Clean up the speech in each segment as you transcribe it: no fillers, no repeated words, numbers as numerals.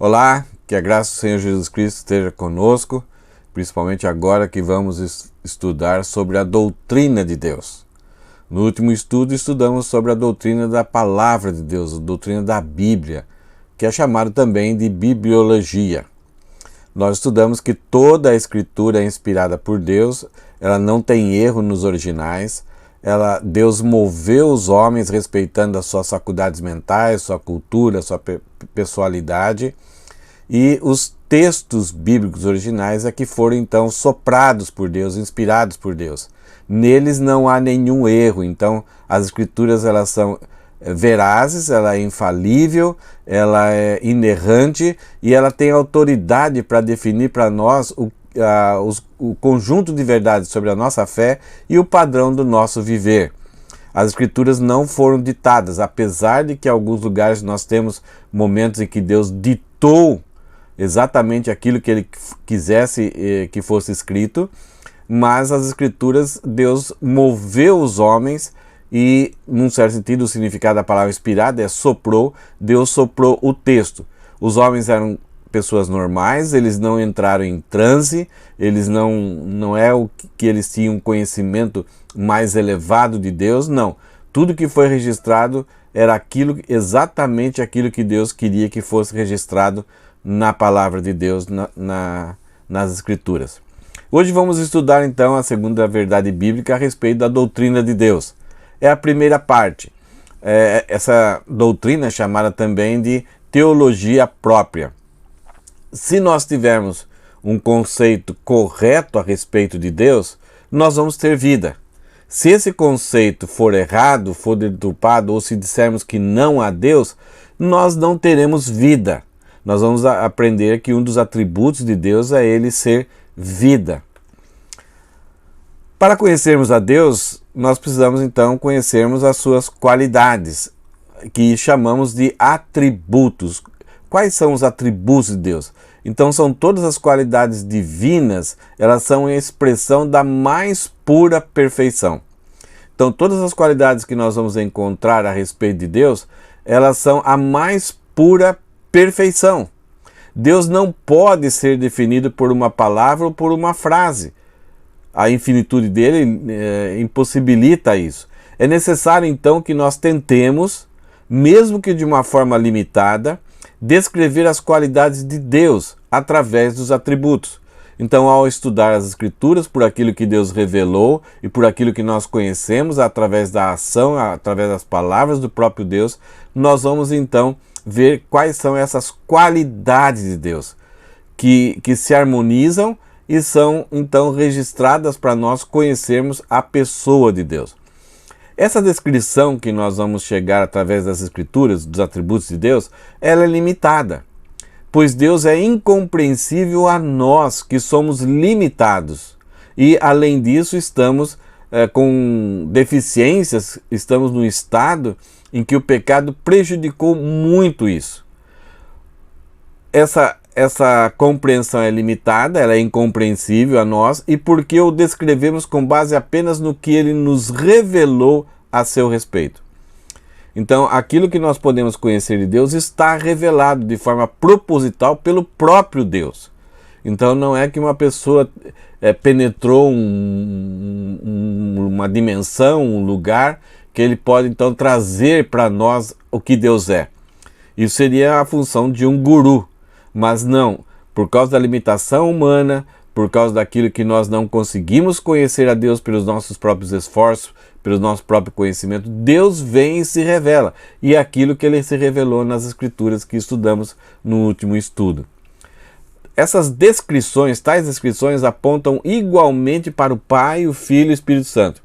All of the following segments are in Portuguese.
Olá, que a graça do Senhor Jesus Cristo esteja conosco, principalmente agora que vamos estudar sobre a doutrina de Deus. No último estudo, estudamos sobre a doutrina da Palavra de Deus, a doutrina da Bíblia, que é chamada também de bibliologia. Nós estudamos que toda a Escritura é inspirada por Deus, ela não tem erro nos originais, Deus moveu os homens respeitando as suas faculdades mentais, sua cultura, sua pessoalidade, e os textos bíblicos originais é que foram então soprados por Deus, inspirados por Deus. Neles não há nenhum erro, então as Escrituras elas são verazes, ela é infalível, ela é inerrante e ela tem autoridade para definir para nós o conjunto de verdades sobre a nossa fé e o padrão do nosso viver. As Escrituras não foram ditadas, apesar de que em alguns lugares nós temos momentos em que Deus ditou exatamente aquilo que Ele quisesse que fosse escrito, mas as Escrituras, Deus moveu os homens e, num certo sentido, o significado da palavra inspirada é soprou, Deus soprou o texto. Os homens eram pessoas normais, eles não entraram em transe, eles não é o que eles tinham conhecimento mais elevado de Deus, não. Tudo que foi registrado era exatamente aquilo que Deus queria que fosse registrado na palavra de Deus, nas Escrituras. Hoje vamos estudar então a segunda verdade bíblica a respeito da doutrina de Deus. É a primeira parte. Essa doutrina é chamada também de teologia própria. Se nós tivermos um conceito correto a respeito de Deus, nós vamos ter vida. Se esse conceito for errado, for deturpado, ou se dissermos que não há Deus, nós não teremos vida. Nós vamos aprender que um dos atributos de Deus é Ele ser vida. Para conhecermos a Deus, nós precisamos então conhecermos as suas qualidades, que chamamos de atributos. Quais são os atributos de Deus? Então são todas as qualidades divinas, elas são a expressão da mais pura perfeição. Então todas as qualidades que nós vamos encontrar a respeito de Deus, elas são a mais pura perfeição. Deus não pode ser definido por uma palavra ou por uma frase. A infinitude dele impossibilita isso. É necessário então que nós tentemos, mesmo que de uma forma limitada, descrever as qualidades de Deus através dos atributos. Então, ao estudar as Escrituras por aquilo que Deus revelou e por aquilo que nós conhecemos através da ação, através das palavras do próprio Deus, nós vamos então ver quais são essas qualidades de Deus que se harmonizam e são então registradas para nós conhecermos a pessoa de Deus. Essa descrição que nós vamos chegar através das Escrituras, dos atributos de Deus, ela é limitada, pois Deus é incompreensível a nós que somos limitados e, além disso, estamos com deficiências, estamos num estado em que o pecado prejudicou muito isso. Essa compreensão é limitada, ela é incompreensível a nós, e porque o descrevemos com base apenas no que ele nos revelou a seu respeito. Então, aquilo que nós podemos conhecer de Deus está revelado de forma proposital pelo próprio Deus. Então, não é que uma pessoa penetrou uma dimensão, um lugar, que ele pode então trazer para nós o que Deus é. Isso seria a função de um guru. Mas não, por causa da limitação humana, por causa daquilo que nós não conseguimos conhecer a Deus pelos nossos próprios esforços, pelo nosso próprio conhecimento, Deus vem e se revela. E é aquilo que Ele se revelou nas Escrituras que estudamos no último estudo. Essas descrições, tais descrições, apontam igualmente para o Pai, o Filho e o Espírito Santo.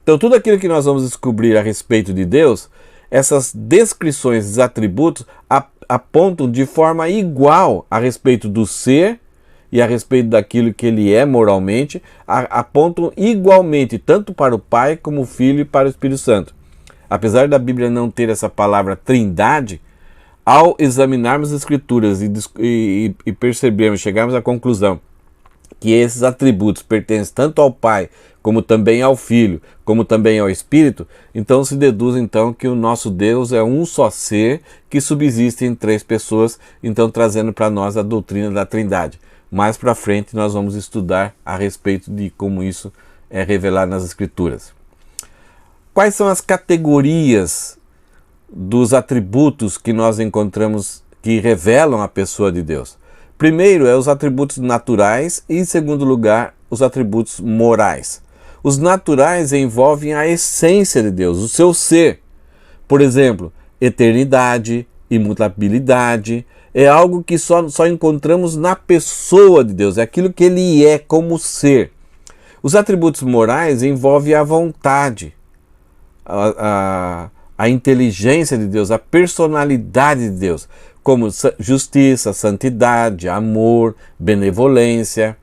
Então tudo aquilo que nós vamos descobrir a respeito de Deus, essas descrições, esses atributos, apontam de forma igual a respeito do ser e a respeito daquilo que ele é moralmente, apontam igualmente tanto para o Pai como o Filho e para o Espírito Santo. Apesar da Bíblia não ter essa palavra trindade, ao examinarmos as Escrituras e percebermos, chegarmos à conclusão que esses atributos pertencem tanto ao Pai como também ao Filho, como também ao Espírito, então se deduz então que o nosso Deus é um só ser que subsiste em 3 pessoas, então trazendo para nós a doutrina da Trindade. Mais para frente nós vamos estudar a respeito de como isso é revelado nas Escrituras. Quais são as categorias dos atributos que nós encontramos que revelam a pessoa de Deus? Primeiro é os atributos naturais e, em segundo lugar, os atributos morais. Os naturais envolvem a essência de Deus, o seu ser. Por exemplo, eternidade, imutabilidade, é algo que só encontramos na pessoa de Deus, é aquilo que Ele é como ser. Os atributos morais envolvem a vontade, a inteligência de Deus, a personalidade de Deus, como justiça, santidade, amor, benevolência.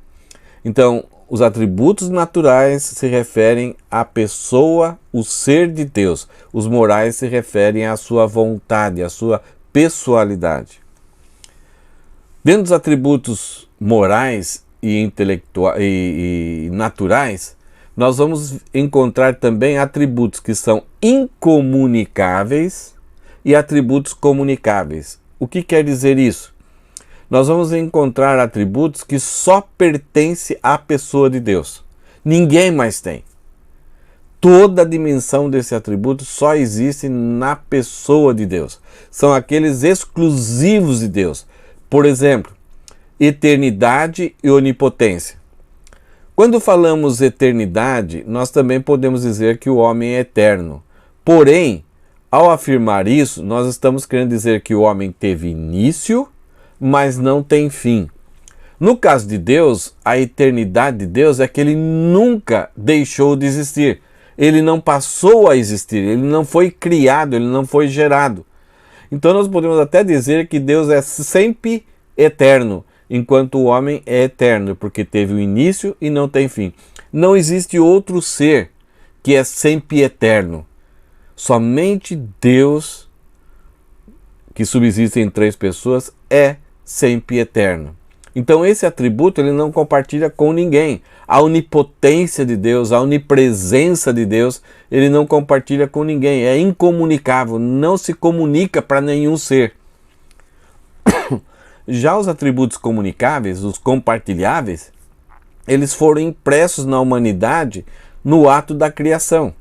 Então, os atributos naturais se referem à pessoa, o ser de Deus. Os morais se referem à sua vontade, à sua pessoalidade. Dentro dos atributos morais e naturais, nós vamos encontrar também atributos que são incomunicáveis e atributos comunicáveis. O que quer dizer isso? Nós vamos encontrar atributos que só pertencem à pessoa de Deus. Ninguém mais tem. Toda a dimensão desse atributo só existe na pessoa de Deus. São aqueles exclusivos de Deus. Por exemplo, eternidade e onipotência. Quando falamos eternidade, nós também podemos dizer que o homem é eterno. Porém, ao afirmar isso, nós estamos querendo dizer que o homem teve início, mas não tem fim. No caso de Deus, a eternidade de Deus é que Ele nunca deixou de existir. Ele não passou a existir, Ele não foi criado, Ele não foi gerado. Então nós podemos até dizer que Deus é sempre eterno, enquanto o homem é eterno, porque teve o início e não tem fim. Não existe outro ser que é sempre eterno. Somente Deus, que subsiste em 3 pessoas, é sempre eterno. Então esse atributo ele não compartilha com ninguém. A onipotência de Deus, a onipresença de Deus, ele não compartilha com ninguém. É incomunicável, não se comunica para nenhum ser. Já os atributos comunicáveis, os compartilháveis, eles foram impressos na humanidade no ato da criação.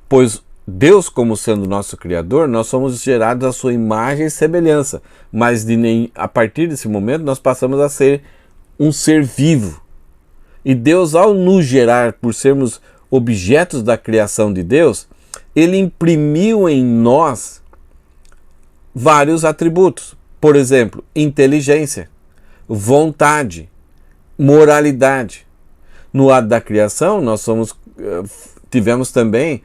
Pois Deus, como sendo nosso Criador, nós somos gerados à sua imagem e semelhança, mas a partir desse momento nós passamos a ser um ser vivo. E Deus, ao nos gerar por sermos objetos da criação de Deus, Ele imprimiu em nós vários atributos. Por exemplo, inteligência, vontade, moralidade. No ato da criação, nós tivemos também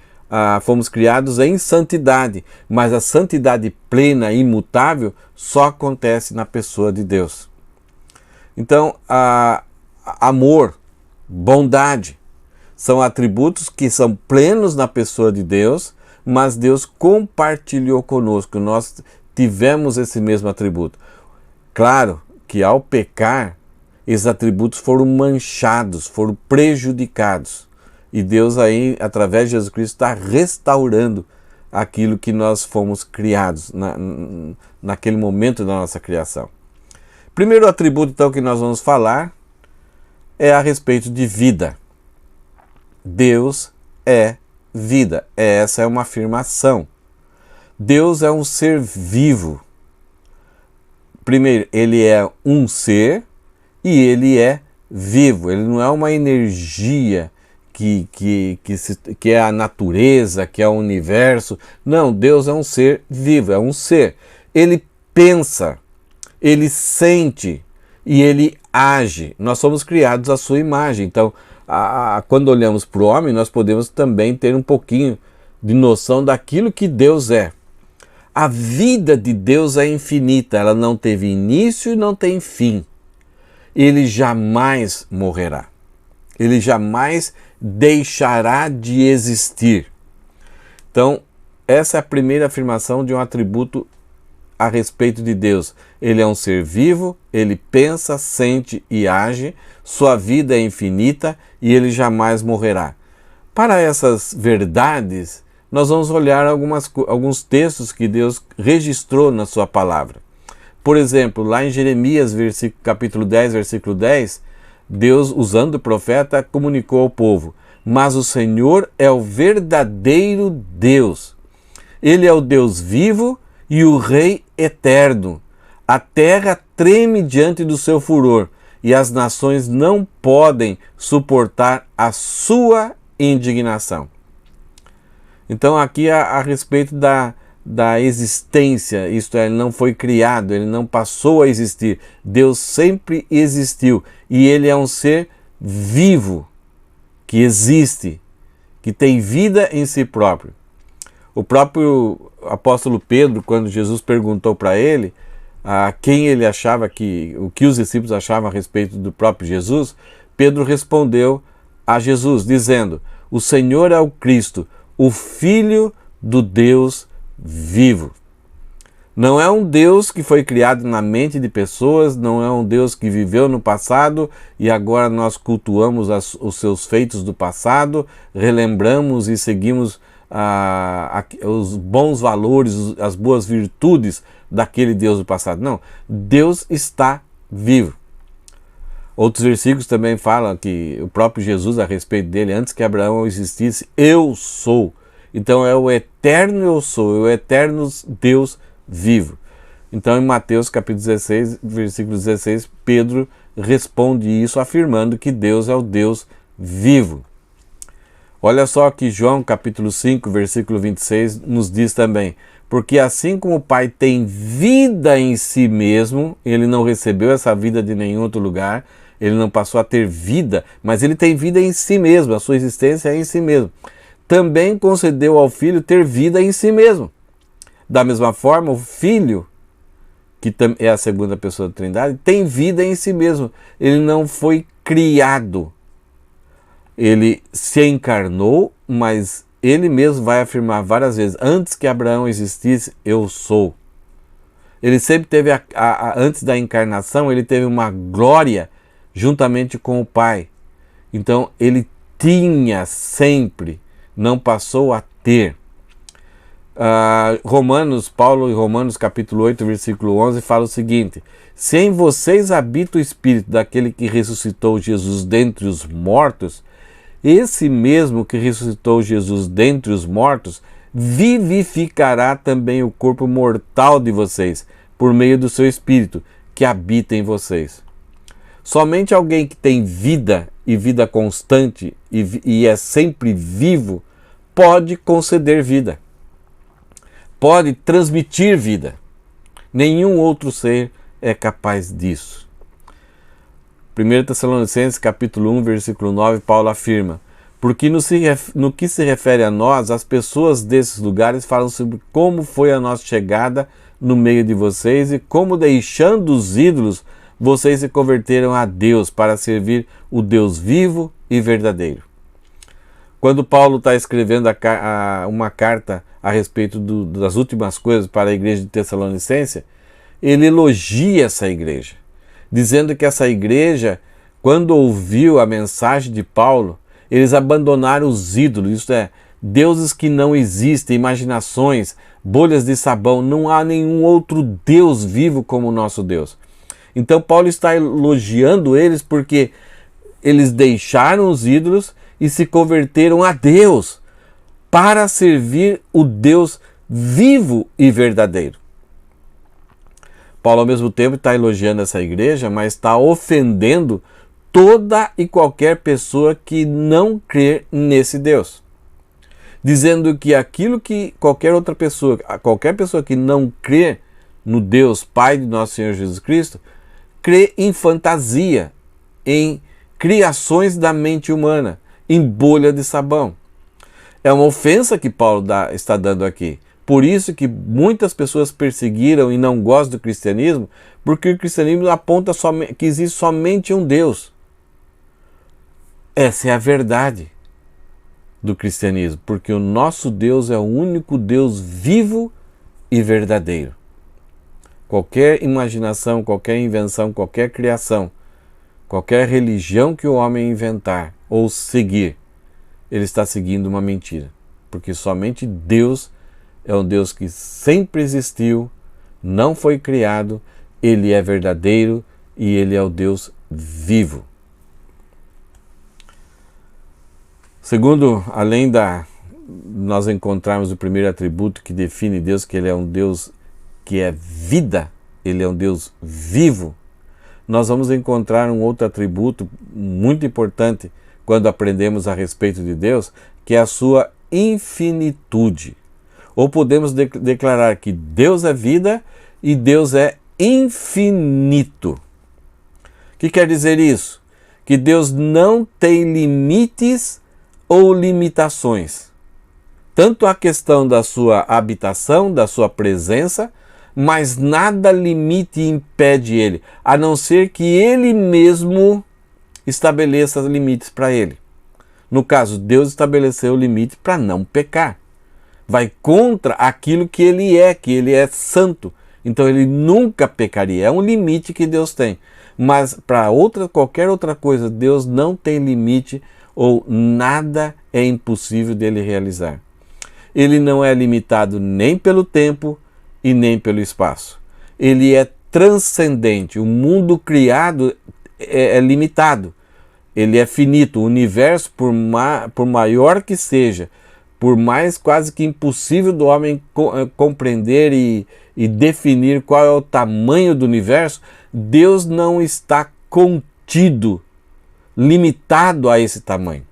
fomos criados em santidade, mas a santidade plena e imutável só acontece na pessoa de Deus. Então, amor, bondade, são atributos que são plenos na pessoa de Deus, mas Deus compartilhou conosco, nós tivemos esse mesmo atributo. Claro que ao pecar, esses atributos foram manchados, foram prejudicados. E Deus aí, através de Jesus Cristo, está restaurando aquilo que nós fomos criados naquele momento da nossa criação. Primeiro atributo, então, que nós vamos falar é a respeito de vida. Deus é vida. Essa é uma afirmação. Deus é um ser vivo. Primeiro, Ele é um ser e Ele é vivo. Ele não é uma energia que é a natureza, que é o universo. Não, Deus é um ser vivo, é um ser. Ele pensa, Ele sente e Ele age. Nós somos criados à sua imagem. Então, quando olhamos para o homem, nós podemos também ter um pouquinho de noção daquilo que Deus é. A vida de Deus é infinita, ela não teve início e não tem fim. Ele jamais morrerá. Ele jamais deixará de existir. Então, essa é a primeira afirmação de um atributo a respeito de Deus? Ele é um ser vivo, ele pensa, sente e age, sua vida é infinita e ele jamais morrerá. Para essas verdades, nós vamos olhar alguns textos que Deus registrou na sua palavra. Por exemplo, lá em Jeremias, capítulo 10, versículo 10, Deus, usando o profeta, comunicou ao povo: mas o Senhor é o verdadeiro Deus. Ele é o Deus vivo e o Rei eterno. A terra treme diante do seu furor e as nações não podem suportar a sua indignação. Então aqui a respeito da existência, isto é, ele não foi criado, ele não passou a existir. Deus sempre existiu e ele é um ser vivo, que existe, que tem vida em si próprio. O próprio apóstolo Pedro, quando Jesus perguntou para ele quem ele achava o que os discípulos achavam a respeito do próprio Jesus, Pedro respondeu a Jesus dizendo: o Senhor é o Cristo, o Filho do Deus vivo. Não é um Deus que foi criado na mente de pessoas, não é um Deus que viveu no passado e agora nós cultuamos os seus feitos do passado, relembramos e seguimos os bons valores, as boas virtudes daquele Deus do passado. Não, Deus está vivo. Outros versículos também falam que o próprio Jesus, a respeito dele, antes que Abraão existisse, eu sou. Então é o eterno eu sou, é o eterno Deus vivo. Então em Mateus capítulo 16, versículo 16, Pedro responde isso afirmando que Deus é o Deus vivo. Olha só que João capítulo 5, versículo 26 nos diz também: porque assim como o Pai tem vida em si mesmo, ele não recebeu essa vida de nenhum outro lugar, ele não passou a ter vida, mas ele tem vida em si mesmo, a sua existência é em si mesmo. Também concedeu ao Filho ter vida em si mesmo. Da mesma forma, o Filho, que é a segunda pessoa da Trindade, tem vida em si mesmo. Ele não foi criado. Ele se encarnou, mas ele mesmo vai afirmar várias vezes: antes que Abraão existisse, eu sou. Ele sempre teve, antes da encarnação, ele teve uma glória juntamente com o Pai. Então, ele tinha sempre, não passou a ter. Paulo em Romanos capítulo 8, versículo 11 fala o seguinte: se em vocês habita o Espírito daquele que ressuscitou Jesus dentre os mortos, esse mesmo que ressuscitou Jesus dentre os mortos vivificará também o corpo mortal de vocês, por meio do seu Espírito, que habita em vocês. Somente alguém que tem vida e vida constante e é sempre vivo pode conceder vida, pode transmitir vida. Nenhum outro ser é capaz disso. 1 Tessalonicenses capítulo 1, versículo 9, Paulo afirma: porque no que se refere a nós, as pessoas desses lugares falam sobre como foi a nossa chegada no meio de vocês e como, deixando os ídolos, vocês se converteram a Deus para servir o Deus vivo e verdadeiro. Quando Paulo está escrevendo uma carta a respeito das últimas coisas para a igreja de Tessalonicense, ele elogia essa igreja, dizendo que essa igreja, quando ouviu a mensagem de Paulo, eles abandonaram os ídolos, isto é, deuses que não existem, imaginações, bolhas de sabão. Não há nenhum outro Deus vivo como o nosso Deus. Então Paulo está elogiando eles porque eles deixaram os ídolos e se converteram a Deus para servir o Deus vivo e verdadeiro. Paulo, ao mesmo tempo, está elogiando essa igreja, mas está ofendendo toda e qualquer pessoa que não crê nesse Deus. Dizendo que aquilo que qualquer pessoa que não crê no Deus Pai de nosso Senhor Jesus Cristo, crê em fantasia, em criações da mente humana, em bolha de sabão. É uma ofensa que Paulo está dando aqui. Por isso que muitas pessoas perseguiram e não gostam do cristianismo, porque o cristianismo aponta que existe somente um Deus. Essa é a verdade do cristianismo, porque o nosso Deus é o único Deus vivo e verdadeiro. qualquer imaginação, qualquer invenção, qualquer criação, qualquer religião que o homem inventar ou seguir, ele está seguindo uma mentira. Porque somente Deus é um Deus que sempre existiu, não foi criado, ele é verdadeiro e ele é o Deus vivo. Segundo, além nós encontrarmos o primeiro atributo que define Deus, que ele é um Deus que é vida, ele é um Deus vivo, nós vamos encontrar um outro atributo muito importante quando aprendemos a respeito de Deus, que é a sua infinitude. Ou podemos declarar que Deus é vida e Deus é infinito. O que quer dizer isso? Que Deus não tem limites ou limitações. Tanto a questão da sua habitação, da sua presença, mas nada limite e impede ele, a não ser que ele mesmo estabeleça limites para ele. No caso, Deus estabeleceu o limite para não pecar. Vai contra aquilo que ele é santo. Então ele nunca pecaria. É um limite que Deus tem. Mas para qualquer outra coisa, Deus não tem limite ou nada é impossível dele realizar. Ele não é limitado nem pelo tempo e nem pelo espaço. Ele é transcendente. O mundo criado é limitado. Ele é finito. O universo, por maior que seja, por mais quase que impossível do homem compreender e definir qual é o tamanho do universo, Deus não está contido, limitado a esse tamanho.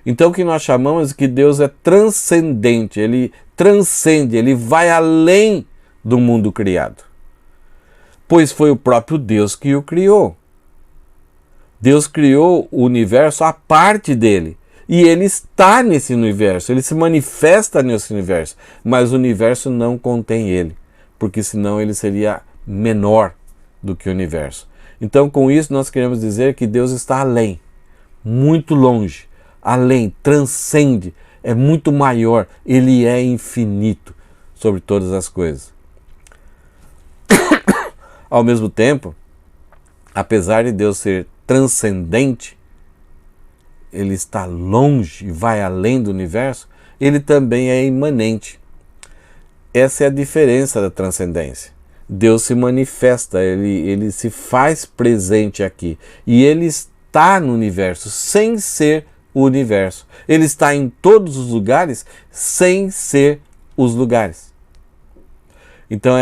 Então o que nós chamamos que Deus é transcendente, ele transcende, ele vai além do mundo criado. Pois foi o próprio Deus que o criou. Deus criou o universo à parte dele. E ele está nesse universo, ele se manifesta nesse universo, mas o universo não contém ele, porque senão ele seria menor do que o universo. Então com isso nós queremos dizer que Deus está além, muito longe, além, transcende, é muito maior, ele é infinito sobre todas as coisas. Ao mesmo tempo, apesar de Deus ser transcendente, ele está longe e vai além do universo, ele também é imanente. Essa é a diferença da transcendência. Deus se manifesta, ele se faz presente aqui. E ele está no universo sem ser o universo. Ele está em todos os lugares sem ser os lugares. Então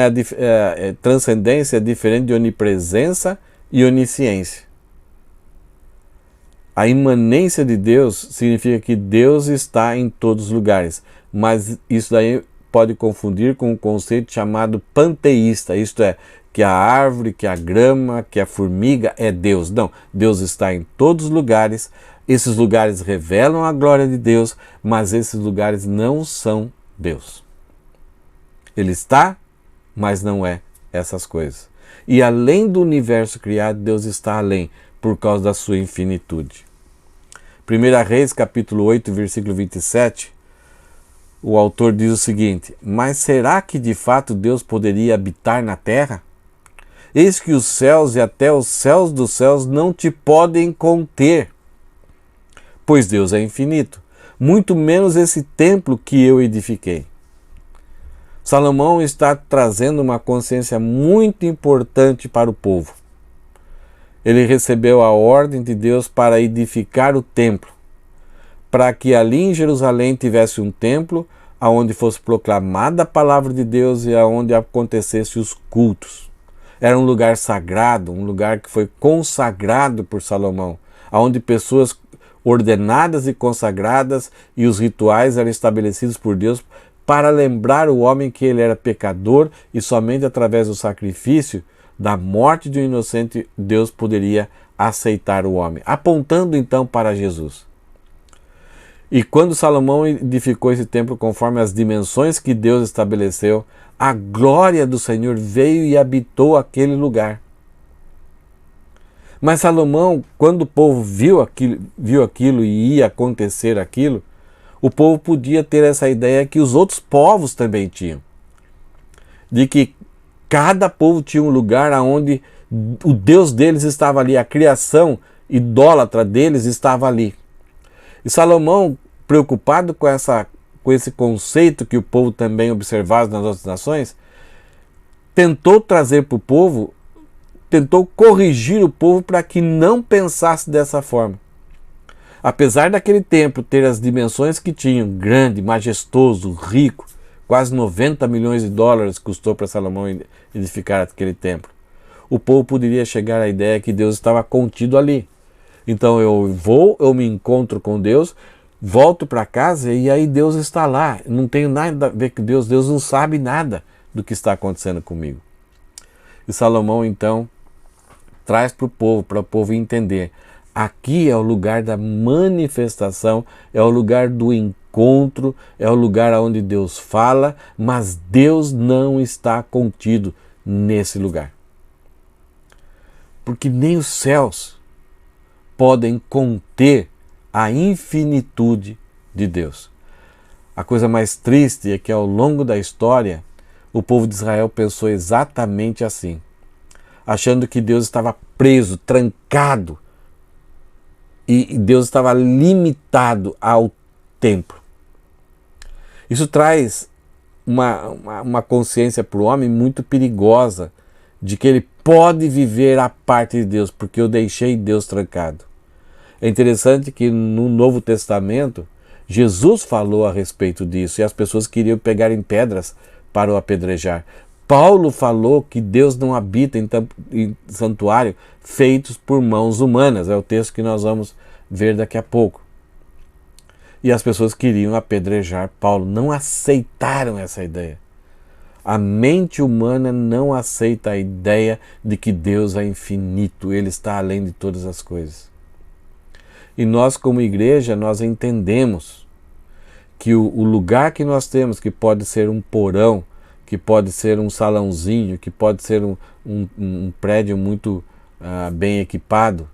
transcendência é diferente de onipresença e onisciência. A imanência de Deus significa que Deus está em todos os lugares, mas isso daí pode confundir com um conceito chamado panteísta, isto é, que a árvore, que a grama, que a formiga é Deus. Não, Deus está em todos os lugares, esses lugares revelam a glória de Deus, mas esses lugares não são Deus. Ele está, mas não é essas coisas. E além do universo criado, Deus está além, por causa da sua infinitude. 1 Reis, capítulo 8, versículo 27, o autor diz o seguinte: mas será que de fato Deus poderia habitar na terra? Eis que os céus e até os céus dos céus não te podem conter, pois Deus é infinito, muito menos esse templo que eu edifiquei. Salomão está trazendo uma consciência muito importante para o povo. Ele recebeu a ordem de Deus para edificar o templo, para que ali em Jerusalém tivesse um templo onde fosse proclamada a palavra de Deus e onde acontecesse os cultos. Era um lugar sagrado, um lugar que foi consagrado por Salomão, onde pessoas ordenadas e consagradas e os rituais eram estabelecidos por Deus para lembrar o homem que ele era pecador e somente através do sacrifício da morte de um inocente, Deus poderia aceitar o homem, apontando então para Jesus. E quando Salomão edificou esse templo conforme as dimensões que Deus estabeleceu, a glória do Senhor veio e habitou aquele lugar. Mas Salomão, quando o povo viu aquilo e ia acontecer aquilo, o povo podia ter essa ideia que os outros povos também tinham, de que Cada povo tinha um lugar onde o Deus deles estava ali, a criação idólatra deles estava ali. E Salomão, preocupado com esse conceito que o povo também observava nas outras nações, tentou trazer para o povo, tentou corrigir o povo para que não pensasse dessa forma. Apesar daquele templo ter as dimensões que tinham, grande, majestoso, rico, quase 90 milhões de dólares custou para Salomão edificar aquele templo, o povo poderia chegar à ideia que Deus estava contido ali. Então eu me encontro com Deus, volto para casa e aí Deus está lá. Não tenho nada a ver com Deus, Deus não sabe nada do que está acontecendo comigo. E Salomão então traz para o povo entender. Aqui é o lugar da manifestação, é o lugar do encontro, é o lugar onde Deus fala, mas Deus não está contido nesse lugar. Porque nem os céus podem conter a infinitude de Deus. A coisa mais triste é que ao longo da história, o povo de Israel pensou exatamente assim, achando que Deus estava preso, trancado, e Deus estava limitado ao templo. Isso traz uma consciência para o homem muito perigosa, de que ele pode viver a parte de Deus, porque eu deixei Deus trancado. É interessante que no Novo Testamento, Jesus falou a respeito disso, e as pessoas queriam pegar em pedras para o apedrejar. Paulo falou que Deus não habita em santuário feitos por mãos humanas, é o texto que nós vamos ver daqui a pouco. E as pessoas queriam apedrejar Paulo, não aceitaram essa ideia. A mente humana não aceita a ideia de que Deus é infinito, Ele está além de todas as coisas. E nós, como igreja, nós entendemos que o lugar que nós temos, que pode ser um porão, que pode ser um salãozinho, que pode ser um prédio muito bem equipado,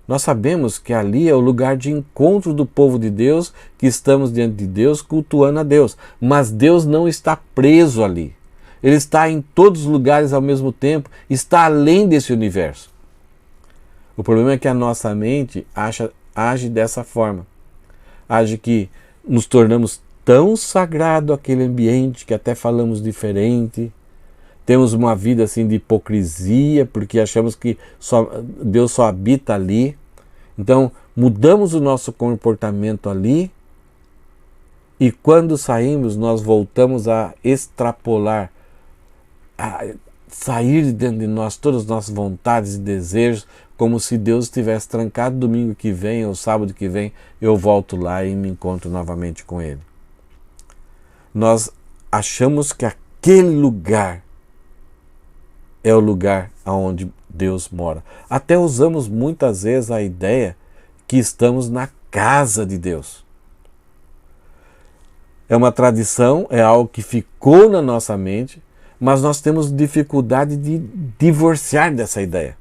nós sabemos que ali é o lugar de encontro do povo de Deus, que estamos diante de Deus, cultuando a Deus. Mas Deus não está preso ali. Ele está em todos os lugares ao mesmo tempo, está além desse universo. O problema é que a nossa mente age dessa forma. Age que nos tornamos tão sagrado aquele ambiente que até falamos diferente. Temos uma vida assim de hipocrisia, porque achamos que Deus só habita ali. Então, mudamos o nosso comportamento ali e quando saímos, nós voltamos a extrapolar, a sair de dentro de nós todas as nossas vontades e desejos, como se Deus estivesse trancado. Domingo que vem ou sábado que vem, eu volto lá e me encontro novamente com Ele. Nós achamos que aquele lugar é o lugar onde Deus mora. Até usamos muitas vezes a ideia que estamos na casa de Deus. É uma tradição, é algo que ficou na nossa mente, mas nós temos dificuldade de divorciar dessa ideia.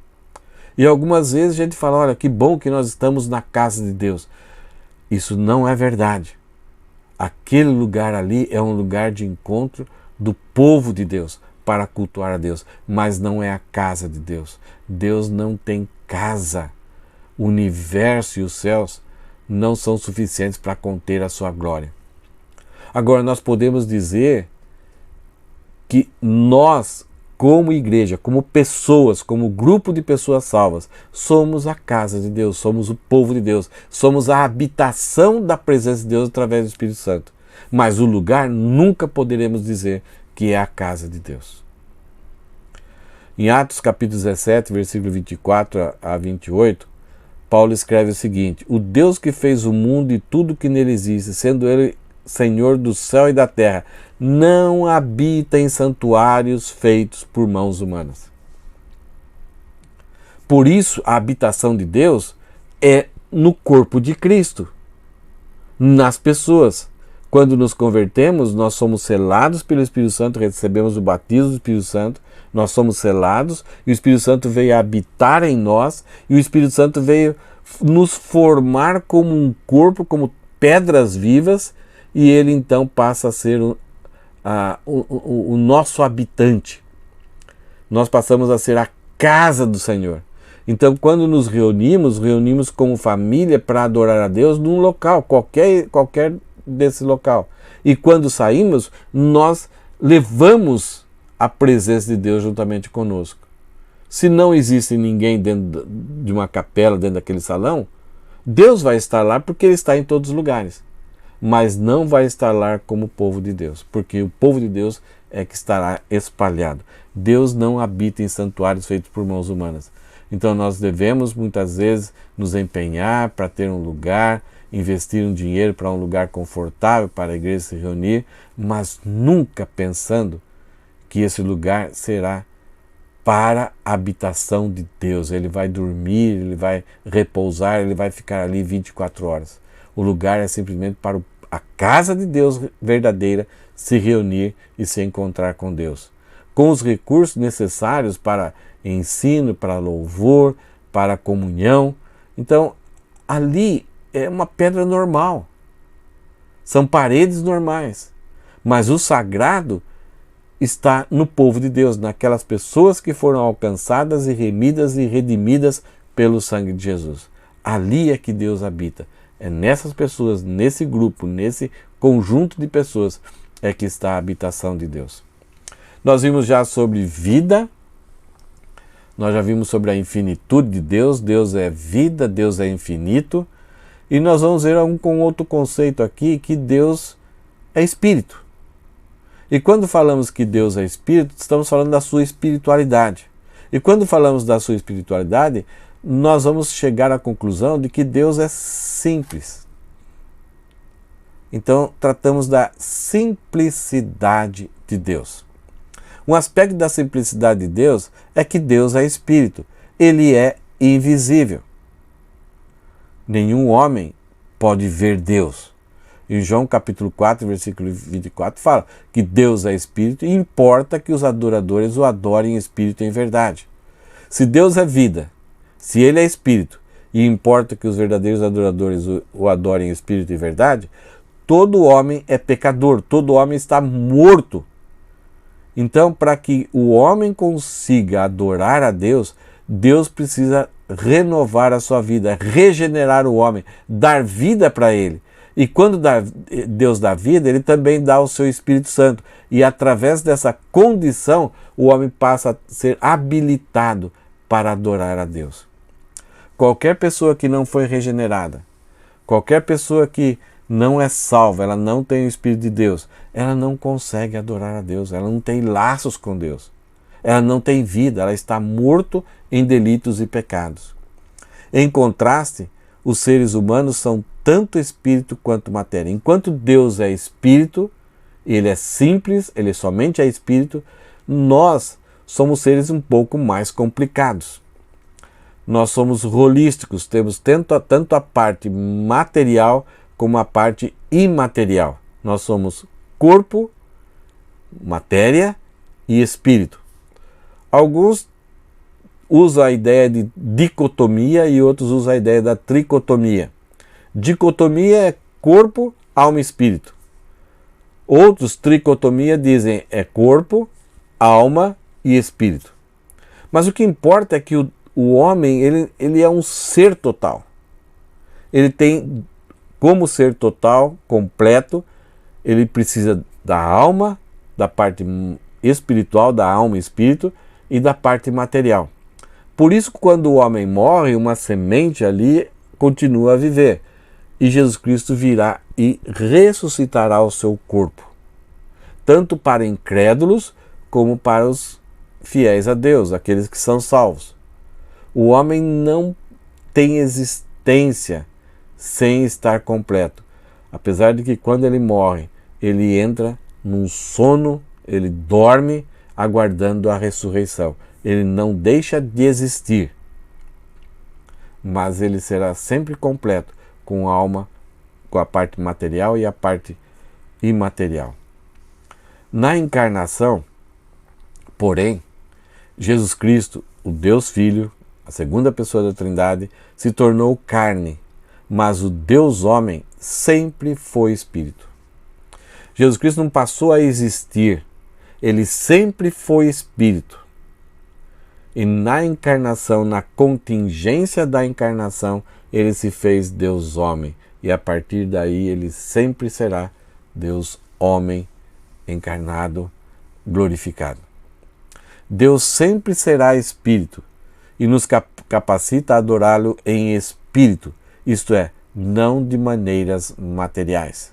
E algumas vezes a gente fala, olha, que bom que nós estamos na casa de Deus. Isso não é verdade. Aquele lugar ali é um lugar de encontro do povo de Deus, para cultuar a Deus, mas não é a casa de Deus. Deus não tem casa. O universo e os céus não são suficientes para conter a sua glória. Agora, nós podemos dizer que nós, como igreja, como pessoas, como grupo de pessoas salvas, somos a casa de Deus, somos o povo de Deus, somos a habitação da presença de Deus através do Espírito Santo. Mas o lugar nunca poderemos dizer que é a casa de Deus. Em Atos capítulo 17, versículo 24 a 28, Paulo escreve o seguinte: o Deus que fez o mundo e tudo que nele existe, sendo Ele Senhor do céu e da terra, não habita em santuários feitos por mãos humanas. Por isso, a habitação de Deus é no corpo de Cristo, nas pessoas. Quando nos convertemos, nós somos selados pelo Espírito Santo, recebemos o batismo do Espírito Santo, nós somos selados, e o Espírito Santo veio habitar em nós, e o Espírito Santo veio nos formar como um corpo, como pedras vivas, e ele então passa a ser o nosso habitante. Nós passamos a ser a casa do Senhor. Então, quando nos reunimos como família para adorar a Deus num local, qualquer desse local. E quando saímos, nós levamos a presença de Deus juntamente conosco. Se não existe ninguém dentro de uma capela, dentro daquele salão, Deus vai estar lá porque Ele está em todos os lugares. Mas não vai estar lá como povo de Deus, porque o povo de Deus é que estará espalhado. Deus não habita em santuários feitos por mãos humanas. Então nós devemos muitas vezes nos empenhar para ter um lugar, investir um dinheiro para um lugar confortável para a igreja se reunir, mas nunca pensando que esse lugar será para a habitação de Deus. Ele vai dormir, ele vai repousar, ele vai ficar ali 24 horas. O lugar é simplesmente para a casa de Deus verdadeira se reunir e se encontrar com Deus, com os recursos necessários para ensino, para louvor, para comunhão. Então, ali é uma pedra normal. São paredes normais. Mas o sagrado está no povo de Deus, naquelas pessoas que foram alcançadas e remidas e redimidas pelo sangue de Jesus. Ali é que Deus habita. É nessas pessoas, nesse grupo, nesse conjunto de pessoas é que está a habitação de Deus. Nós vimos já sobre vida, nós já vimos sobre a infinitude de Deus. Deus é vida, Deus é infinito. E nós vamos ver com outro conceito aqui, que Deus é espírito. E quando falamos que Deus é espírito, estamos falando da sua espiritualidade. E quando falamos da sua espiritualidade, nós vamos chegar à conclusão de que Deus é simples. Então, tratamos da simplicidade de Deus. Um aspecto da simplicidade de Deus é que Deus é espírito. Ele é invisível. Nenhum homem pode ver Deus. Em João capítulo 4, versículo 24, fala que Deus é espírito e importa que os adoradores o adorem em espírito e em verdade. Se Deus é vida, se Ele é espírito e importa que os verdadeiros adoradores o adorem em espírito e verdade, todo homem é pecador, todo homem está morto. Então, para que o homem consiga adorar a Deus, Deus precisa renovar a sua vida, regenerar o homem, dar vida para ele. E quando Deus dá vida, Ele também dá o seu Espírito Santo. E através dessa condição, o homem passa a ser habilitado para adorar a Deus. Qualquer pessoa que não foi regenerada, qualquer pessoa que não é salva, ela não tem o Espírito de Deus, ela não consegue adorar a Deus, ela não tem laços com Deus, ela não tem vida, ela está morto em delitos e pecados. Em contraste, os seres humanos são tanto espírito quanto matéria. Enquanto Deus é espírito, Ele é simples, Ele somente é espírito, nós somos seres um pouco mais complicados. Nós somos holísticos, temos tanto a parte material como a parte imaterial. Nós somos corpo, matéria e espírito. Alguns usam a ideia de dicotomia e outros usam a ideia da tricotomia. Dicotomia é corpo, alma e espírito. Outros, tricotomia, dizem é corpo, alma e espírito. Mas o que importa é que o homem ele é um ser total. Ele tem, como ser total, completo, ele precisa da alma, da parte espiritual, da alma e espírito, e da parte material. Por isso, quando o homem morre, uma semente ali continua a viver. E Jesus Cristo virá e ressuscitará o seu corpo, tanto para incrédulos como para os fiéis a Deus, aqueles que são salvos. O homem não tem existência sem estar completo, apesar de que quando ele morre, ele entra num sono, ele dorme aguardando a ressurreição. Ele não deixa de existir, mas ele será sempre completo, com a alma, com a parte material e a parte imaterial. Na encarnação, porém, Jesus Cristo, o Deus Filho, a segunda pessoa da Trindade, se tornou carne, mas o Deus homem sempre foi espírito. Jesus Cristo não passou a existir, ele sempre foi espírito. E na encarnação, na contingência da encarnação, ele se fez Deus homem. E a partir daí ele sempre será Deus homem encarnado, glorificado. Deus sempre será Espírito e nos capacita a adorá-lo em Espírito, isto é, não de maneiras materiais.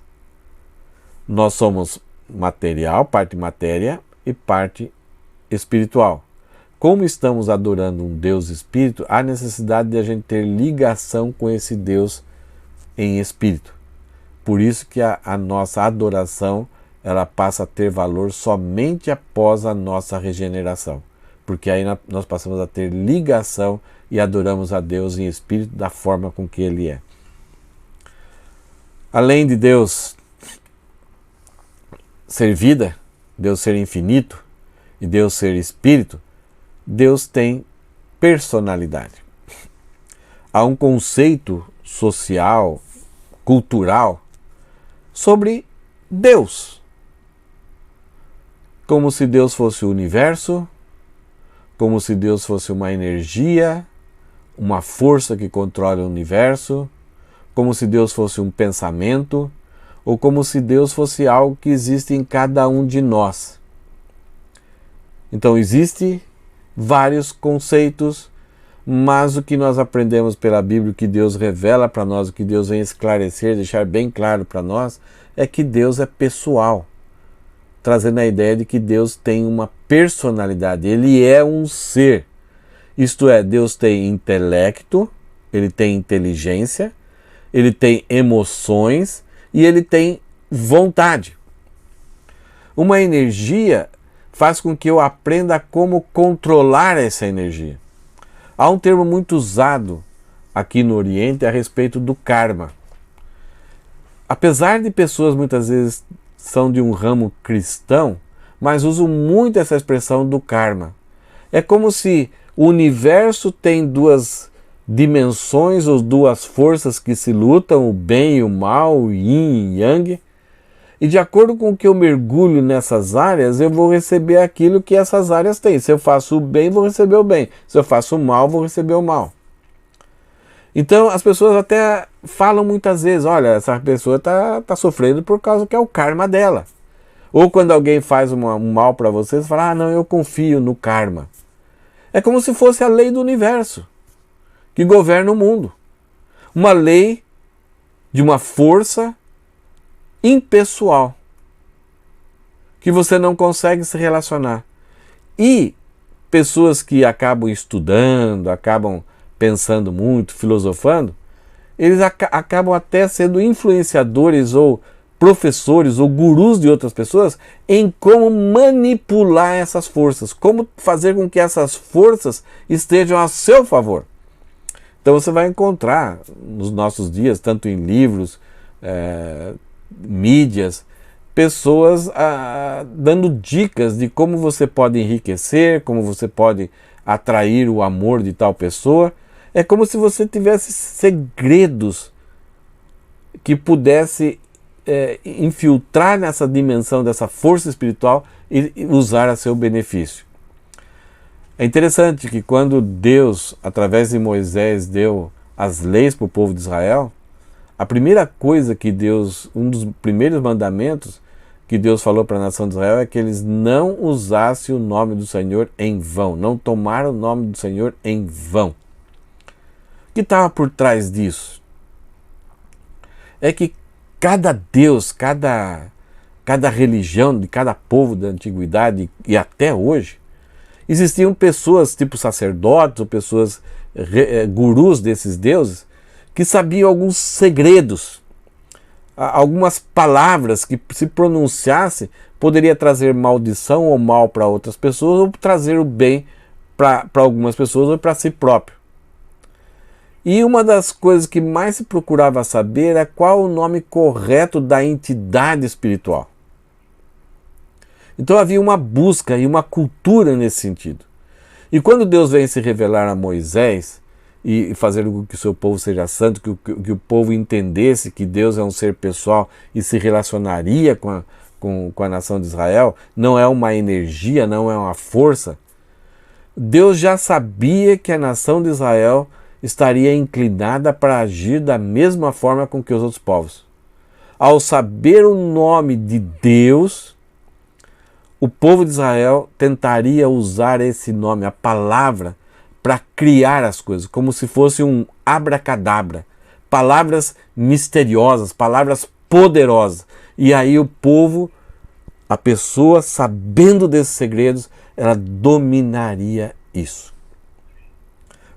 Nós somos material, parte matéria e parte espiritual. Como estamos adorando um Deus Espírito, há necessidade de a gente ter ligação com esse Deus em Espírito. Por isso que a nossa adoração ela passa a ter valor somente após a nossa regeneração. Porque aí nós passamos a ter ligação e adoramos a Deus em Espírito da forma com que Ele é. Além de Deus ser vida, Deus ser infinito e Deus ser Espírito, Deus tem personalidade. Há um conceito social, cultural, sobre Deus. Como se Deus fosse o universo, como se Deus fosse uma energia, uma força que controla o universo, como se Deus fosse um pensamento, ou como se Deus fosse algo que existe em cada um de nós. Então existem vários conceitos, mas o que nós aprendemos pela Bíblia, o que Deus revela para nós, o que Deus vem esclarecer, deixar bem claro para nós, é que Deus é pessoal, trazendo a ideia de que Deus tem uma personalidade, Ele é um ser. Isto é, Deus tem intelecto, Ele tem inteligência, Ele tem emoções e Ele tem vontade. Uma energia faz com que eu aprenda como controlar essa energia. Há um termo muito usado aqui no Oriente a respeito do karma. Apesar de pessoas muitas vezes são de um ramo cristão, mas usam muito essa expressão do karma. É como se o universo tem duas dimensões ou duas forças que se lutam, o bem e o mal, o yin e yang, e de acordo com o que eu mergulho nessas áreas, eu vou receber aquilo que essas áreas têm. Se eu faço o bem, vou receber o bem. Se eu faço o mal, vou receber o mal. Então as pessoas até falam muitas vezes, olha, essa pessoa está sofrendo por causa que é o karma dela. Ou quando alguém faz um mal para você, você fala, não, eu confio no karma. É como se fosse a lei do universo que governa o mundo. Uma lei de uma força impessoal que você não consegue se relacionar. E pessoas que acabam estudando, acabam pensando muito, filosofando, eles acabam até sendo influenciadores ou professores ou gurus de outras pessoas em como manipular essas forças, como fazer com que essas forças estejam a seu favor. Então você vai encontrar nos nossos dias, tanto em livros, mídias, pessoas dando dicas de como você pode enriquecer, como você pode atrair o amor de tal pessoa. É como se você tivesse segredos que pudesse infiltrar nessa dimensão dessa força espiritual e usar a seu benefício. É interessante que quando Deus, através de Moisés, deu as leis para o povo de Israel, a primeira coisa que Deus, um dos primeiros mandamentos que Deus falou para a nação de Israel é que eles não usassem o nome do Senhor em vão, não tomaram o nome do Senhor em vão. O que estava por trás disso? É que cada Deus, cada religião de cada povo da antiguidade e até hoje, existiam pessoas tipo sacerdotes ou pessoas gurus desses deuses que sabiam alguns segredos, algumas palavras que se pronunciasse poderia trazer maldição ou mal para outras pessoas ou trazer o bem para algumas pessoas ou para si próprio. E uma das coisas que mais se procurava saber é qual o nome correto da entidade espiritual. Então havia uma busca e uma cultura nesse sentido. E quando Deus vem se revelar a Moisés e fazer com que o seu povo seja santo, que o povo entendesse que Deus é um ser pessoal e se relacionaria com a nação de Israel, não é uma energia, não é uma força, Deus já sabia que a nação de Israel estaria inclinada para agir da mesma forma com que os outros povos. Ao saber o nome de Deus, o povo de Israel tentaria usar esse nome, a palavra, para criar as coisas, como se fosse um abracadabra. Palavras misteriosas, palavras poderosas. E aí o povo, a pessoa, sabendo desses segredos, ela dominaria isso.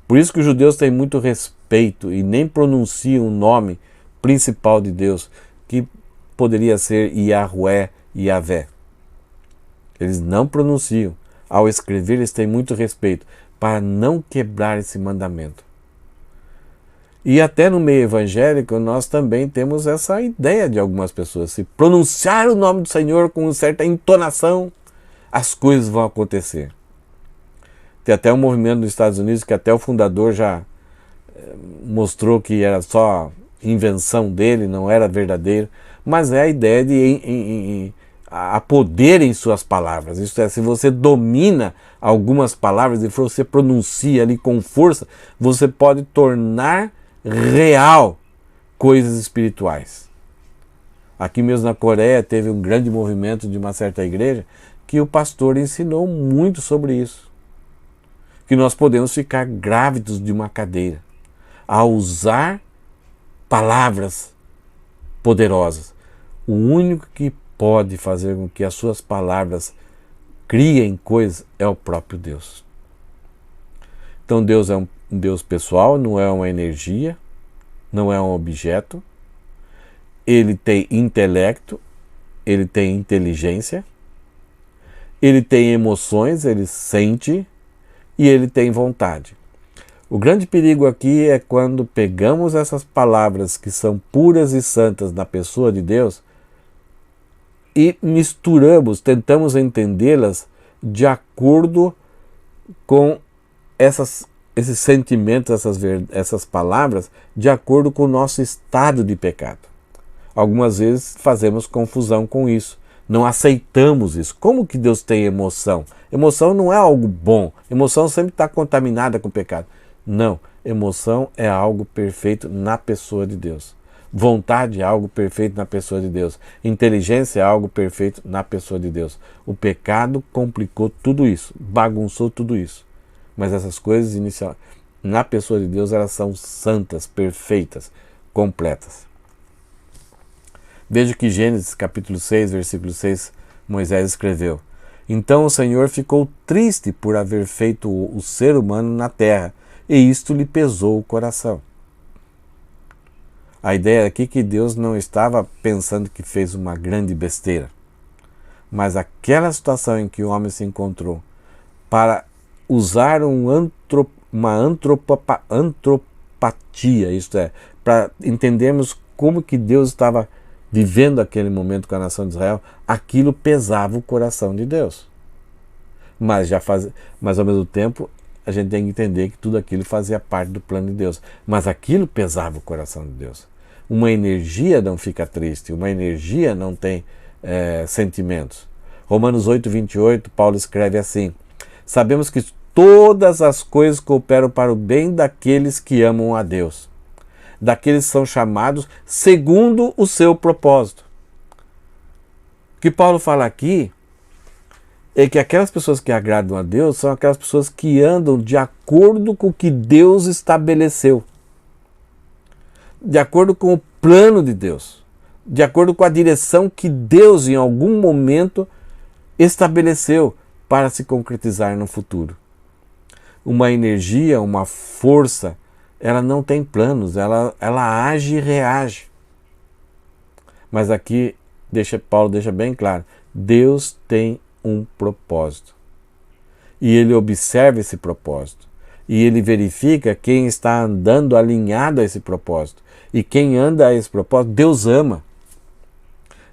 Por isso que os judeus têm muito respeito e nem pronunciam o nome principal de Deus, que poderia ser Yahweh, Yahvé. Eles não pronunciam. Ao escrever, eles têm muito respeito para não quebrar esse mandamento. E até no meio evangélico, nós também temos essa ideia de algumas pessoas. Se pronunciar o nome do Senhor com certa entonação, as coisas vão acontecer. Tem até um movimento nos Estados Unidos que até o fundador já mostrou que era só invenção dele, não era verdadeiro, mas é a ideia de a poder em suas palavras. Isto é, se você domina algumas palavras e você pronuncia ali com força, você pode tornar real coisas espirituais. Aqui mesmo na Coreia teve um grande movimento de uma certa igreja que o pastor ensinou muito sobre isso. Que nós podemos ficar grávidos de uma cadeira ao usar palavras poderosas. O único que pode fazer com que as suas palavras criem coisas é o próprio Deus. Então Deus é um Deus pessoal, não é uma energia, não é um objeto. Ele tem intelecto, ele tem inteligência, ele tem emoções, ele sente e ele tem vontade. O grande perigo aqui é quando pegamos essas palavras que são puras e santas na pessoa de Deus e misturamos, tentamos entendê-las de acordo com esses sentimentos, essas palavras, de acordo com o nosso estado de pecado. Algumas vezes fazemos confusão com isso. Não aceitamos isso. Como que Deus tem emoção? Emoção não é algo bom. Emoção sempre está contaminada com o pecado. Não. Emoção é algo perfeito na pessoa de Deus. Vontade é algo perfeito na pessoa de Deus. Inteligência é algo perfeito na pessoa de Deus. O pecado complicou tudo isso, bagunçou tudo isso. Mas essas coisas iniciais, na pessoa de Deus, elas são santas, perfeitas, completas. Veja que Gênesis capítulo 6, versículo 6, Moisés escreveu: Então o Senhor ficou triste por haver feito o ser humano na terra, e isto lhe pesou o coração. A ideia aqui é que Deus não estava pensando que fez uma grande besteira, mas aquela situação em que o homem se encontrou para usar uma antropatia, isto é, para entendermos como que Deus estava vivendo aquele momento com a nação de Israel, aquilo pesava o coração de Deus. Mas ao mesmo tempo, a gente tem que entender que tudo aquilo fazia parte do plano de Deus. Mas aquilo pesava o coração de Deus. Uma energia não fica triste, uma energia não tem sentimentos. Romanos 8, 28, Paulo escreve assim: Sabemos que todas as coisas cooperam para o bem daqueles que amam a Deus, daqueles que são chamados segundo o seu propósito. O que Paulo fala aqui é que aquelas pessoas que agradam a Deus são aquelas pessoas que andam de acordo com o que Deus estabeleceu, de acordo com o plano de Deus, de acordo com a direção que Deus em algum momento estabeleceu para se concretizar no futuro. Uma energia, uma força, ela não tem planos, ela age e reage. Mas aqui Paulo deixa bem claro, Deus tem um propósito. E ele observa esse propósito. E ele verifica quem está andando alinhado a esse propósito. E quem anda a esse propósito, Deus ama.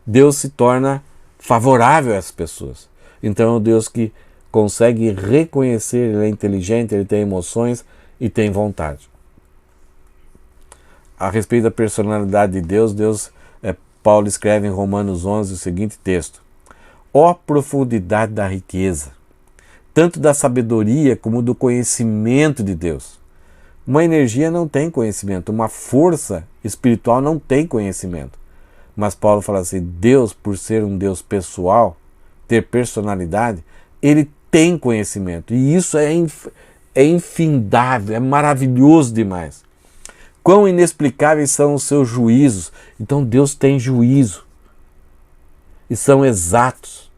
Deus se torna favorável a essas pessoas. Então é um Deus que consegue reconhecer, ele é inteligente, ele tem emoções e tem vontade. A respeito da personalidade de Deus, Paulo escreve em Romanos 11 o seguinte texto: Ó profundidade da riqueza, tanto da sabedoria como do conhecimento de Deus. Uma energia não tem conhecimento, uma força espiritual não tem conhecimento. Mas Paulo fala assim, Deus, por ser um Deus pessoal, ter personalidade, ele tem conhecimento. E isso é infindável, é maravilhoso demais. Quão inexplicáveis são os seus juízos. Então Deus tem juízo. E são exatos.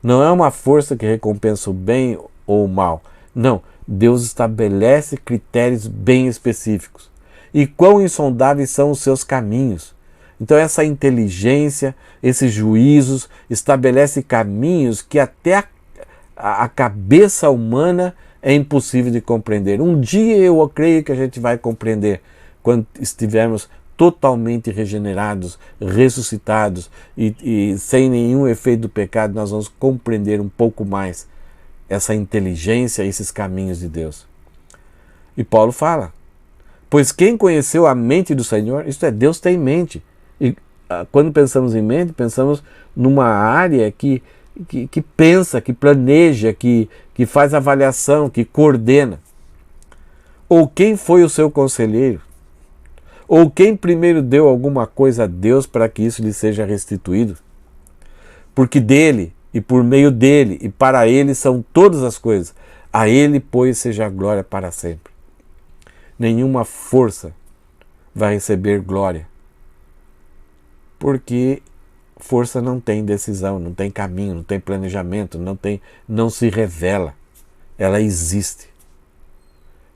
Não é uma força que recompensa o bem ou o mal. Não, Deus estabelece critérios bem específicos. E quão insondáveis são os seus caminhos. Então essa inteligência, esses juízos, estabelece caminhos que até a cabeça humana é impossível de compreender. Um dia eu creio que a gente vai compreender quando estivermos totalmente regenerados, ressuscitados e sem nenhum efeito do pecado, nós vamos compreender um pouco mais essa inteligência, esses caminhos de Deus. E Paulo fala, pois quem conheceu a mente do Senhor, isto é, Deus tem mente. E quando pensamos em mente, pensamos numa área que pensa, que planeja, que faz avaliação, que coordena. Ou quem foi o seu conselheiro? Ou quem primeiro deu alguma coisa a Deus para que isso lhe seja restituído? Porque dele, e por meio dele, e para ele são todas as coisas. A ele, pois, seja a glória para sempre. Nenhuma força vai receber glória. Porque força não tem decisão, não tem caminho, não tem planejamento, não se revela. Ela existe.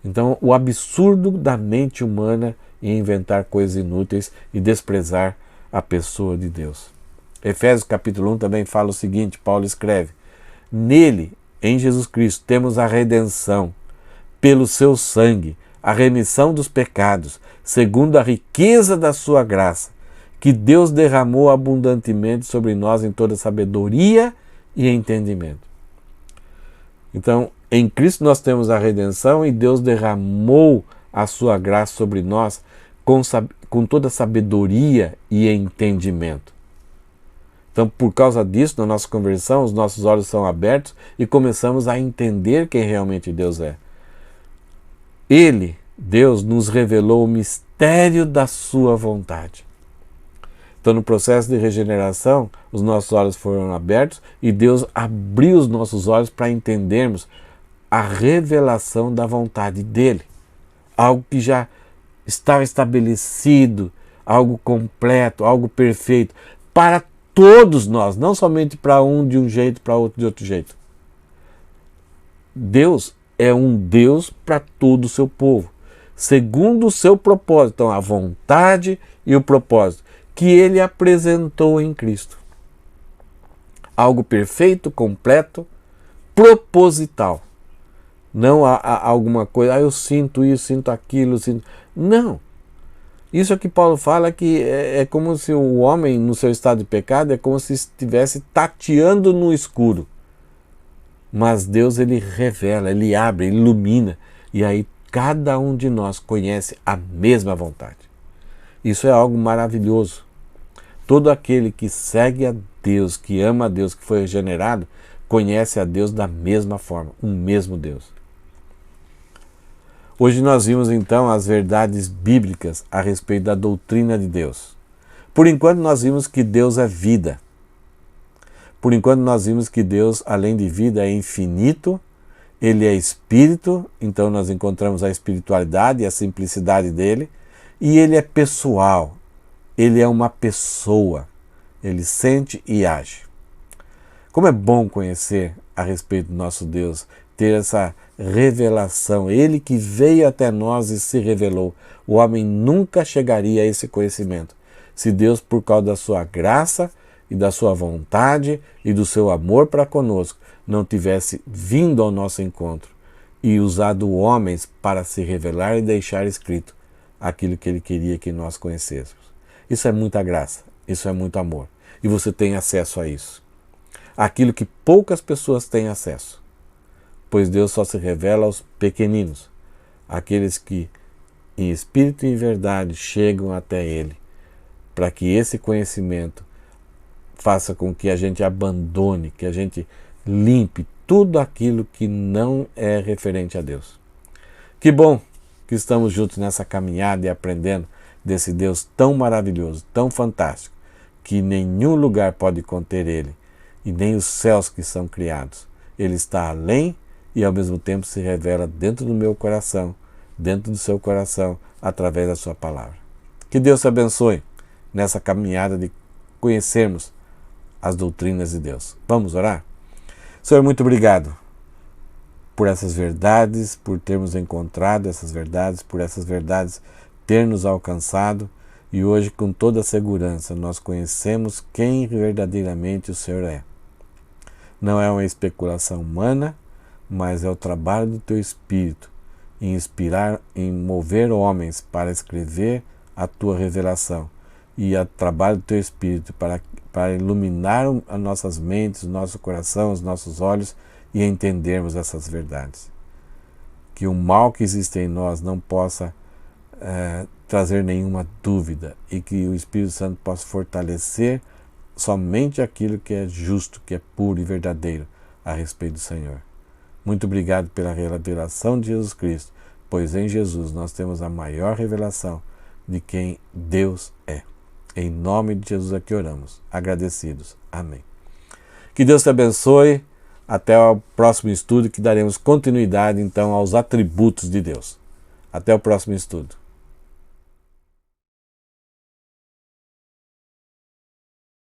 Então, o absurdo da mente humana em inventar coisas inúteis e desprezar a pessoa de Deus. Efésios capítulo 1 também fala o seguinte, Paulo escreve, nele, em Jesus Cristo, temos a redenção, pelo seu sangue, a remissão dos pecados, segundo a riqueza da sua graça, que Deus derramou abundantemente sobre nós em toda sabedoria e entendimento. Então, em Cristo nós temos a redenção e Deus derramou a sua graça sobre nós com toda sabedoria e entendimento. Então, por causa disso, na nossa conversão, os nossos olhos são abertos e começamos a entender quem realmente Deus é. Ele, Deus, nos revelou o mistério da sua vontade. Então, no processo de regeneração, os nossos olhos foram abertos e Deus abriu os nossos olhos para entendermos a revelação da vontade dele. Algo que já estava estabelecido, algo completo, algo perfeito, para todos nós, não somente para um de um jeito, para outro de outro jeito. Deus é um Deus para todo o seu povo, segundo o seu propósito. Então, a vontade e o propósito que ele apresentou em Cristo. Algo perfeito, completo, proposital. Não há alguma coisa, eu sinto isso, sinto aquilo, sinto... Não. Isso é que Paulo fala que é como se o homem, no seu estado de pecado, é como se estivesse tateando no escuro. Mas Deus, ele revela, ele abre, ele ilumina. E aí cada um de nós conhece a mesma vontade. Isso é algo maravilhoso. Todo aquele que segue a Deus, que ama a Deus, que foi regenerado, conhece a Deus da mesma forma, um mesmo Deus. Hoje nós vimos então as verdades bíblicas a respeito da doutrina de Deus. Por enquanto nós vimos que Deus é vida. Por enquanto nós vimos que Deus, além de vida, é infinito, ele é espírito, então nós encontramos a espiritualidade e a simplicidade dele, e ele é pessoal. Ele é uma pessoa, ele sente e age. Como é bom conhecer a respeito do nosso Deus, ter essa revelação, ele que veio até nós e se revelou. O homem nunca chegaria a esse conhecimento, se Deus, por causa da sua graça e da sua vontade e do seu amor para conosco, não tivesse vindo ao nosso encontro e usado homens para se revelar e deixar escrito aquilo que ele queria que nós conhecêssemos. Isso é muita graça, isso é muito amor. E você tem acesso a isso. Aquilo que poucas pessoas têm acesso. Pois Deus só se revela aos pequeninos, aqueles que em espírito e em verdade chegam até Ele, para que esse conhecimento faça com que a gente abandone, que a gente limpe tudo aquilo que não é referente a Deus. Que bom que estamos juntos nessa caminhada e aprendendo desse Deus tão maravilhoso, tão fantástico, que nenhum lugar pode conter Ele, e nem os céus que são criados. Ele está além e ao mesmo tempo se revela dentro do meu coração, dentro do seu coração, através da sua palavra. Que Deus te abençoe nessa caminhada de conhecermos as doutrinas de Deus. Vamos orar? Senhor, muito obrigado por essas verdades, por termos encontrado essas verdades, por essas verdades ter nos alcançado, e hoje com toda a segurança nós conhecemos quem verdadeiramente o Senhor é. Não é uma especulação humana, mas é o trabalho do Teu Espírito em inspirar, em mover homens para escrever a Tua revelação, e o trabalho do Teu Espírito para iluminar as nossas mentes, o nosso coração, os nossos olhos, e entendermos essas verdades. Que o mal que existe em nós não possa trazer nenhuma dúvida, e que o Espírito Santo possa fortalecer somente aquilo que é justo, que é puro e verdadeiro a respeito do Senhor. Muito obrigado pela revelação de Jesus Cristo, pois em Jesus nós temos a maior revelação de quem Deus é. Em nome de Jesus é que oramos, agradecidos. Amém. Que Deus te abençoe. Até o próximo estudo, que daremos continuidade então aos atributos de Deus. Até o próximo estudo.